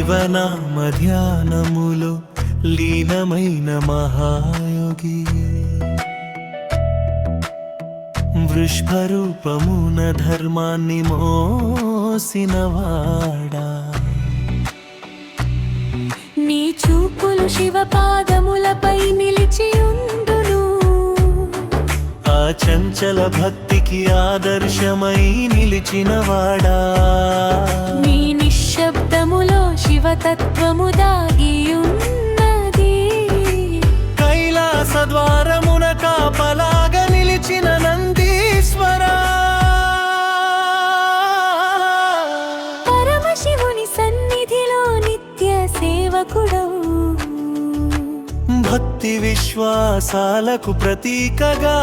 శివనామ ధ్యానములో లీనమైన మహాయోగి వృషభరూపమున ధర్మాన్ని మోసినవాడా నీ చూపులు శివ పాదములపై నిలిచియుండును ఆ చంచల భక్తికి ఆదర్శమై నిలిచినవాడా నీ నిశ్శబ్దములో శివతత్వము దాగియున్నది కైలాస ద్వారమున కాపలాగా నిలిచిన నందీశ్వరా పరమశివుని సన్నిధిలో నిత్య సేవకుడవు భక్తి విశ్వాసాలకు ప్రతీకగా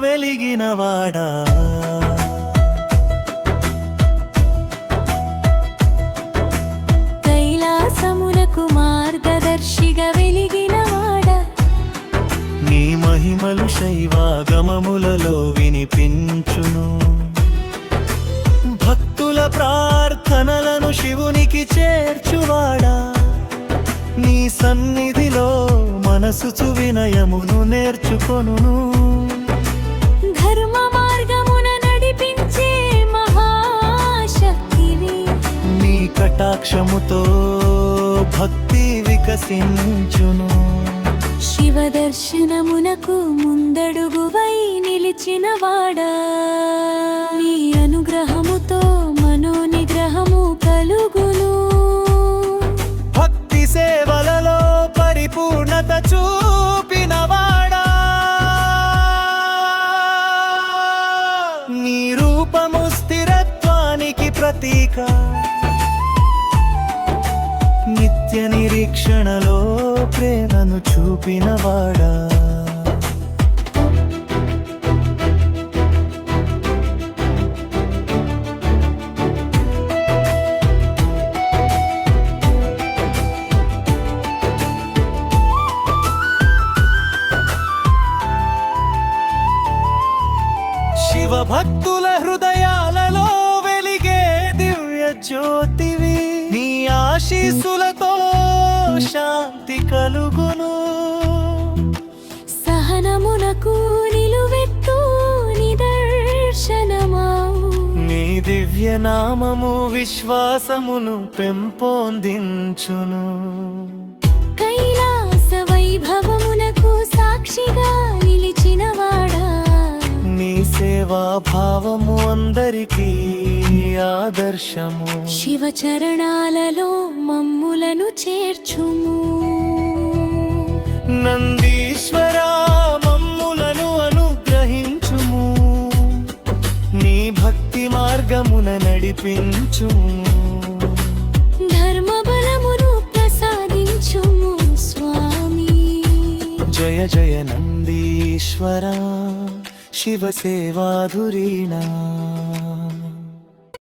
వెలిగినవాడా కైలాసమునకు మార్గదర్శిగా వెలిగినవాడా నీ మహిమలు శైవాగమములలో వినిపించును భక్తుల ప్రార్థనలను శివునికి చేర్చువాడా నీ సన్నిధిలో మనసు వినయమును నేర్చుకొనును ధర్మ మార్గమున నడిపించే మహాశక్తివి నీ కటాక్షముతో భక్తి వికసించును శివ దర్శనమునకు ముందడుగువై నిలిచినవాడా నీ అనుగ్రహముతో మనోనిగ్రహము కలుగును భక్తి సేవలలో పరిపూర్ణత చూపినవాడా నీ రూపము స్థిరత్వానికి ప్రతీక నిత్య నిరీక్షణలో ప్రేమను చూపినవాడా శివ భక్తుల హృదయాలలో వెలిగే దివ్య జ్యోతివి నీ ఆశీస్సులతో శాంతి కలుగును సహనమునకు నిలువెత్తు నిదర్శనమావు నీ దివ్య నామము విశ్వాసమును పెంపొందించును కైలాస వైభవమునకు సాక్షిగా నిలిచినవాడా నీ సేవా భావము అందరికీ ఆదర్శము శివ చరణాలలో మమ్ములను చేర్చుము నందీశ్వరా మమ్ములను అనుగ్రహించుము నీ భక్తి మార్గమున నడిపించుము ధర్మ బలమును ప్రసాదించుము స్వామి జయ జయ నందీశ్వరా శివ సేవాధురీనా